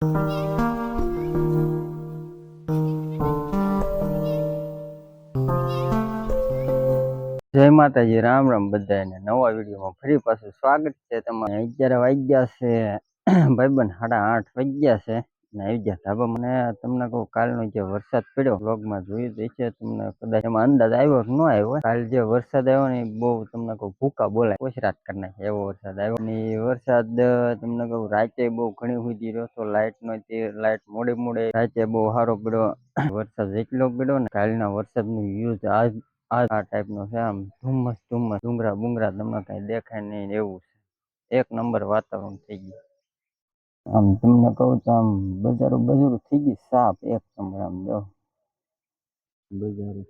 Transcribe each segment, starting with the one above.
જય માતાજી, રામ રામ બધાને. નવા વિડીયોમાં ફરી પાછું સ્વાગત છે તમારે. 11 વાગ્યા છે ભાઈબંધ, 8:30 વાગ્યા છે ને આવી ગયા ધાબા. મને તમને કહું, કાલનો જે વરસાદ પડ્યો બ્લોગમાં જોયું તો છે, તમને કદાચ એમાં અંદાજ આવ્યો કે ન આવ્યો. કાલ જે વરસાદ આવ્યો ને બહુ તમને કહું ભૂકા બોલાય ઓછરાત કરી નાખે એવો વરસાદ આવ્યો. ને વરસાદ તમને કહું રાતે બહુ ઘણી સુધી રહ્યો તો લાઇટ મોડે રાતે બહુ સારો પડ્યો વરસાદ. એટલો પડ્યો ને કાલના વરસાદનું યુઝ આ ટાઈપ નો છે. આમ ધુમ્મસ ડુંગરા બુંગરા તમને કઈ દેખાય નહીં એવું છે. એક નંબર વાતાવરણ થઈ ગયું. આમ તમને કહું તો આમ બજારું થઈ ગયું સાફ એક નંબર. આમ જો બજારું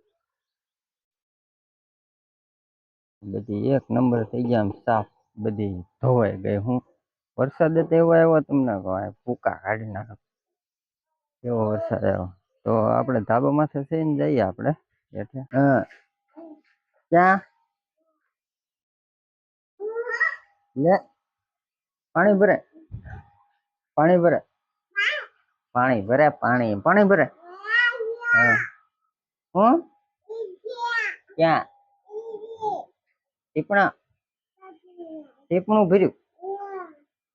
બધી એક નંબર થઈ ગયા, આમ સાફ બધી ધોવાઈ ગઈ. હું વરસાદ તો એવો આવ્યો તમને કહું ભૂકા કાઢી નાખો એવો વરસાદ આવ્યો. તો આપણે ધાબા માથે થઈને જઈએ આપણે એટલે. હા, ક્યાં લે પાણી ભરે પાણી ભરે પાણી ભરે. હા, હું ક્યાં ટીપણા ટીપણું ભર્યું?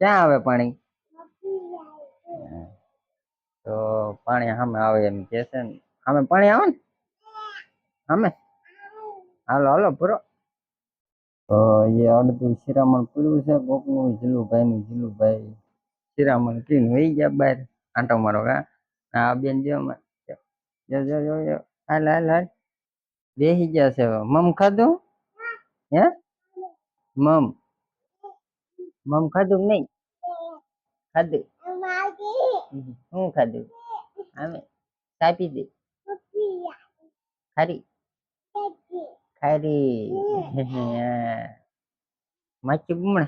ક્યાં આવે પાણી? તો પાણી સામે આવે એમ કે છે ને. સામે પાણી આવે ને સામે. હાલો હાલો ભરો. તો એ અડધું શિરામણ પીડ્યું છે કોકનું. જીલુભાઈ શિરામણ પીને વહી ગયા બહાર આંટો મારો. આ બેન જો હાલ હાલ હાલ બેસી ગયા છે. મમ ખાધું? હે મમ ખાધું કે નહીં? ખાધું. શું ખાધું? આમે કાપી દે ખારી ખારી માચું બમણે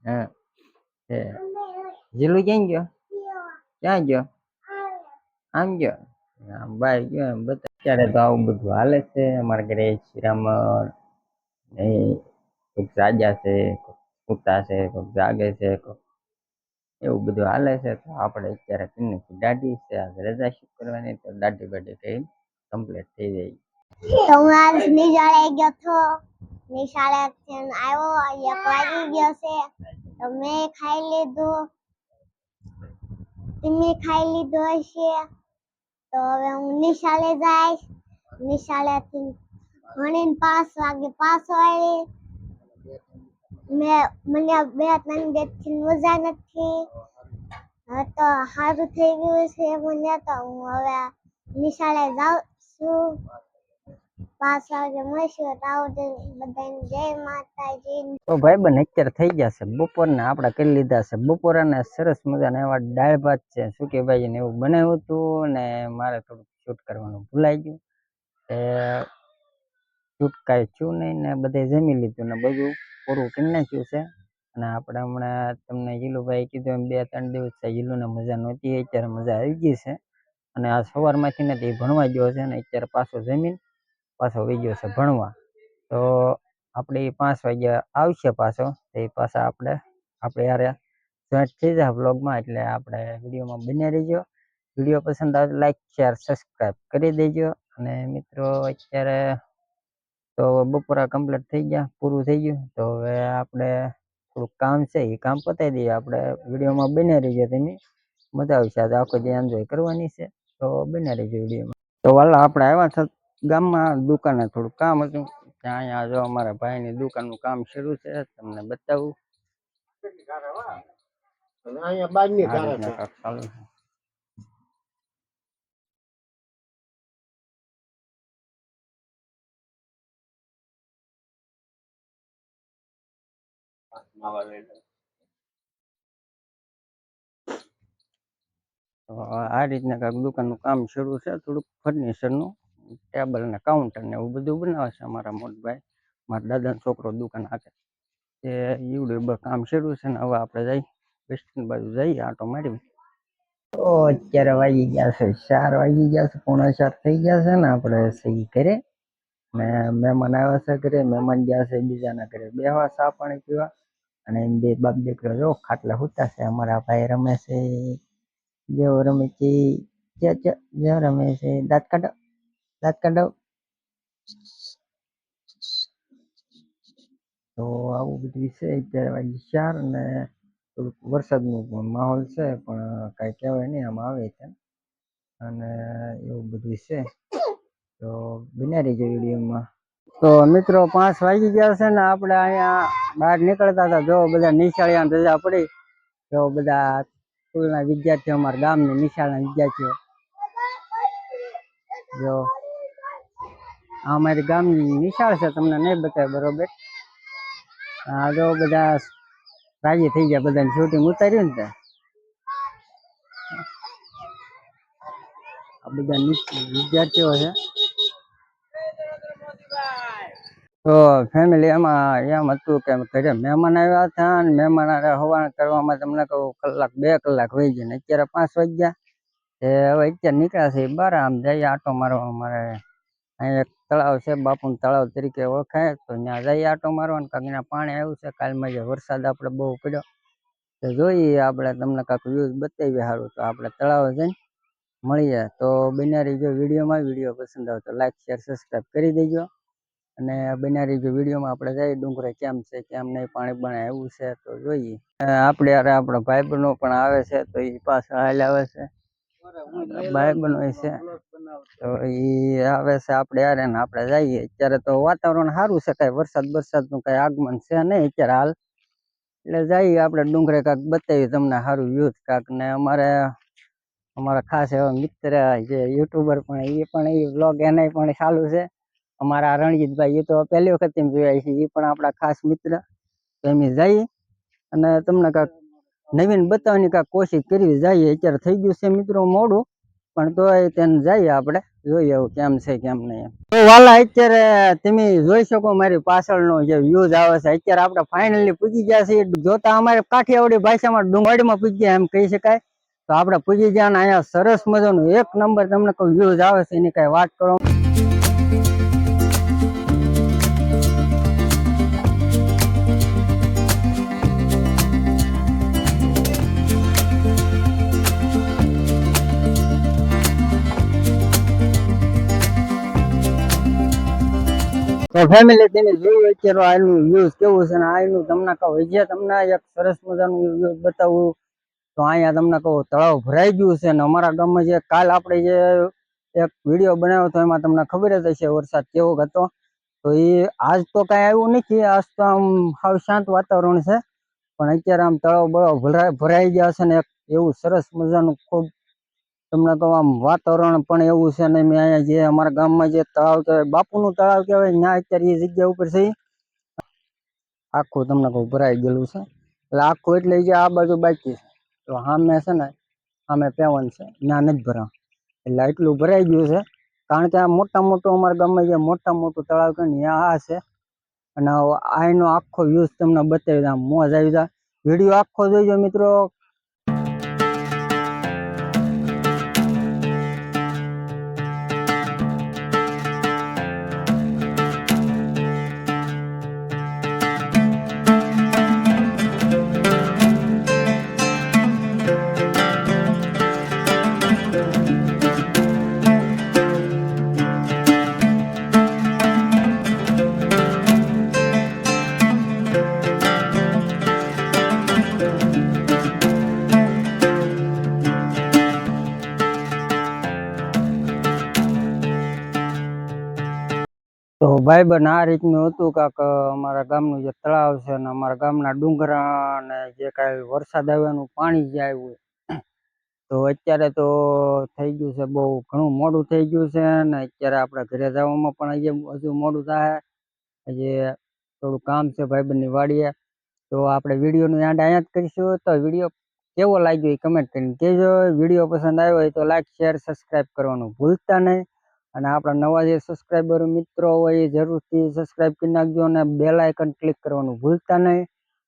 હા. જીલું ક્યાં ગયો? આમ ગયો બાર ગયો એમ બધા. અત્યારે તો આવું બધું હાલે છે અમારા ઘરે. શિરામણ કોઈક રાજા છે, કુતા છે, કોઈક જાગે છે, એવું બધું હાલે છે. તો આપણે અત્યારે દાઢી છે, રજા શું કરવાની, તો દાઢી બાઢી કઈ કમ્પ્લીટ થઈ જાય. તો હું આજ નિશાળે ગયો હતો. નિશાળે આવ્યો 1 વાગી ગયો છે. તો મેં ખાઈ લીધું, તમે ખાઈ લીધું હશે. તો હવે હું નિશાળે જઈશ. નિશાળેથી ભણીને 5 વાગે પાછો આવી. મને 2-3 દિવસથી મજા નથી. હવે તો સારું થઈ ગયું છે મને. તો હું હવે નિશાળે જાઉં છું. 5 વાગે મળશું. બધાને જય માતાજી. તો ભાઈબંધ અત્યારે થઈ ગયા છે બપોરના. આપણે કરી લીધા છે બપોરના. સરસ મજાના એવા દાળ ભાત છે, સુકી ભાજી ને એવું બનાવ્યું હતું. ને મારે થોડુંક શૂટ કરવાનું ભૂલાઈ ગયું. શૂટ કાંઈ થયું નહીં ને બધે જમી લીધું ને બધું પૂરું કરી નાખ્યું છે. અને આપણે હમણાં તમને જીલુભાઈ કીધું એમ 2-3 દિવસ જીલુને મજા નહોતી. અત્યારે મજા આવી ગઈ છે. અને આ સવારમાંથી ને તે ભણવા ગયો છે ને અત્યારે પાછો જમીન પાછો વહી ગયો છે ભણવા. તો આપણે 5 વાગ્યા આવશે પાછો. તો એ પાછા આપણે યારે જોઈન્ટ થઈ જાય બ્લોગમાં. એટલે આપણે વિડીયોમાં બન્યા રહીજો. વિડીયો પસંદ આવે લાઈક શેર સબસ્ક્રાઈબ કરી દેજો. અને મિત્રો અત્યારે તો બપોરા કમ્પ્લીટ થઈ ગયા, પૂરું થઈ ગયું. તો હવે આપણે થોડુંક કામ છે, એ કામ પતાવી દઈએ. આપણે વિડીયોમાં બન્યા રહીજો. તમે મજા આવશે. આજે આખો દી એન્જોય કરવાની છે. તો બન્યા રહીજો વિડીયોમાં. તો વાલા આપણે આવ્યા છે ગામમાં દુકાને. થોડું કામ હતું ત્યાં. અહીંયા જો અમારા ભાઈની દુકાનનું કામ શરૂ છે, તમને બતાવું. અહીંયા બાજની ચાલુ છે. આ રીતના કાંઈક દુકાનનું કામ શરૂ છે. થોડુંક ફર્નિચરનું ટેબલ ને કાઉન્ટર ને એવું બધું બનાવે છે અમારા મોટભાઈ. મારા દાદાનો છોકરો દુકાન હાકે. એ એવું કામ શરૂ છે ને હવે આપણે જઈ વેસ્ટર્ન બાજુ જઈએ આટો મારી. તો અત્યારે વાગી ગયા છે 4 વાગી ગયા છે, 3:45 થઈ ગયા છે ને. આપણે સહી કરે ને મહેમાન આવ્યા છે ઘરે. મહેમાન ગયા છે બીજાના ઘરે બેહવા, ચા પાણી પીવા. અને એમ બે બાપ દીકરો જો ખાટલા હુતા છે. અમારા ભાઈ રમે છે, જેવો રમે છે, જેવો રમે છે, દાંત કાઢો, દાંત કાઢો. તો આવું બધું છે. અત્યારે વાગી 4 અને થોડુંક વરસાદનું માહોલ છે, પણ કાંઈ કહેવાય નહીં, આમ આવે છે. અને એવું બધું છે. તો બન્યા રહેજો વિડીયોમાં. તો મિત્રો 5 વાગી ગયા છે ને આપણે અહીંયા બહાર નીકળતા હતા. જો બધા નિશાળિયા રજા પડી, જો બધા સ્કૂલના વિદ્યાર્થીઓ, અમારા ગામની નિશાળના વિદ્યાર્થીઓ, જો આ અમારી ગામની નિશાળ છે. તમને નહીં બતાવે બરોબર. આ જો બધા રાજી થઈ ગયા, બધાને શૂટિંગ ઉતાર્યું ને આ બધા વિદ્યાર્થીઓ છે. તો ફેમિલી એમાં એમ હતું કે ઘરે મહેમાન આવ્યા હતા, અને મહેમાન હવાના કરવામાં તમને કહું કલાક 2 કલાક વહી ગયા ને અત્યારે 5 વાગ્યા. હવે અત્યારે નીકળ્યા છે બહાર, આમ જઈએ આટો મારવા. અમારે અહીં એક તળાવ છે, બાપુનું તળાવ તરીકે ઓળખાય, તો ત્યાં જઈએ આટો મારવાનું. કારણ કે પાણી આવ્યું છે. કાલમાં જે વરસાદ આપણે બહુ પડ્યો, તો જોઈએ આપણે તમને કાંઈક વ્યૂઝ બતાવીએ સારું. તો આપણે તળાવ જઈને મળીએ. તો બન્યા રહીજો વિડીયોમાં. વિડીયો પસંદ આવે તો લાઈક, શેર, સબસ્ક્રાઈબ કરી દેજો. અને બન્યા રહીજો વિડીયોમાં. આપણે જઈએ ડુંગરે કેમ છે, કેમ નહીં, પાણી બને એવું છે તો જોઈએ. આપણે યાર આપણો ભાઈબંધો પણ આવે છે, તો એ પાછળ હાલ આવે છે. ભાઈબંધો છે તો એ આવે છે આપણે યાર, ને આપણે જઈએ. અત્યારે તો વાતાવરણ સારું છે, કાંઈ વરસાદનું કાંઈ આગમન છે નહીં અત્યારે હાલ. એટલે જઈએ આપણે ડુંગરે કાંઈક બતાવીએ તમને સારું વ્યૂઝ કાંઈક. ને અમારા ખાસ એવા મિત્ર જે યુટ્યુબર પણ એ વ્લોગ એને પણ ચાલુ છે. અમારા રણજીતભાઈ, એ તો પહેલી વખત એમ જોયા છે. એ પણ આપણા ખાસ મિત્ર. તો એમ જઈએ અને તમને કાંઈક નવીન બતાવવાની કાંઈક કોશિશ કરવી જઈએ. અત્યારે થઈ ગયું છે મિત્રો મોડું, પણ તો તેને જઈએ આપણે, જોઈએ એવું કેમ છે કેમ નહીં. તો વાલા અત્યારે તમે જોઈ શકો મારી પાછળનો જે વ્યૂઝ આવે છે. અત્યારે આપણે ફાઇનલી પૂજી ગયા છીએ. જોતા અમારે કાઠિયાવાડી ભાષામાં ડુંગળીમાં પૂજી ગયા એમ કહી શકાય. તો આપણે પૂજી ગયા ને અહીંયા સરસ મજાનું 1 નંબર તમને કોઈ વ્યૂઝ આવે છે, એની કાંઈ વાત કરો. તો ફેમિલી તમે જોયું અત્યારે આનું વ્યૂઝ કેવું છે, ને આનું તમને કહું જે તમને એક સરસ મજાનું વ્યૂઝ બતાવું. તો અહીંયા તમને કહું તળાવ ભરાઈ ગયું છે. ને અમારા ગામમાં જે કાલ આપણે જે એક વિડીયો બનાવ્યો હતો, એમાં તમને ખબર જ હશે વરસાદ કેવો હતો. તો એ આજ તો કાંઈ આવ્યું નથી. આજ તો આમ સાવ શાંત વાતાવરણ છે. પણ અત્યારે આમ તળાવ બળાવ ભરાઈ ગયા છે, ને એક એવું સરસ મજાનું ખૂબ તમને કહું આમ વાતાવરણ પણ એવું છે. ને મેં અહીંયા જે અમારા ગામમાં જે તળાવ કહેવાય, બાપુનું તળાવ કહેવાય, ત્યાં અત્યારે એ જગ્યા ઉપર છે આખું તમને કહું ભરાઈ ગયેલું છે. એટલે આખું એટલે જે આ બાજુ બાકી છે. તો સામે છે ને, સામે પેવન છે, ત્યાં નથી ભરાવ. એટલે એટલું ભરાઈ ગયું છે. કારણ કે આ મોટું અમારા ગામમાં જે મોટું તળાવ છે ને ત્યાં આ છે. અને આનો આખો વ્યૂઝ તમને બતાવી આમ મોજ આવી જાય. વિડીયો આખો જોઈજો મિત્રો. તો ભાઈબંધ આ રીતનું હતું કાંક અમારા ગામનું જે તળાવ છે, ને અમારા ગામના ડુંગરા, અને જે કાંઈ વરસાદ આવ્યાનું પાણી જે આવ્યું. તો અત્યારે તો થઈ ગયું છે, બહુ ઘણું મોડું થઈ ગયું છે. ને અત્યારે આપણે ઘરે જવામાં પણ હજુ મોડું થાય. હજી થોડું કામ છે ભાઈબંધની વાડીએ. તો આપણે વિડીયોનું એન્ડ અહીંયા જ કરીશું. તો વિડીયો કેવો લાગ્યો એ કમેન્ટ કરીને કહેજો. વિડીયો પસંદ આવ્યો હોય તો લાઈક, શેર, સબસ્ક્રાઈબ કરવાનું ભૂલતા નહીં. અને આપણા નવા જે સબસ્ક્રાઈબર મિત્રો હોય એ જરૂરથી સબસ્ક્રાઈબ કરી નાખજો, અને બેલ આઇકન ક્લિક કરવાનું ભૂલતા નહીં.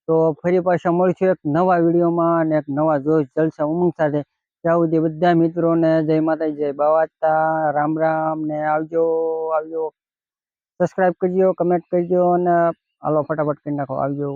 તો ફરી પાછા મળશું એક નવા વિડીયોમાં અને એક નવા જોશ, જલસા, ઉમંગ સાથે. ત્યાં સુધી બધા મિત્રોને જય માતાજી, જય બાવાતા, રામ રામ, ને આવજો. સબસ્ક્રાઈબ કરજો, કમેન્ટ કરજો, અને હાલો ફટાફટ કરી નાખો, આવજો.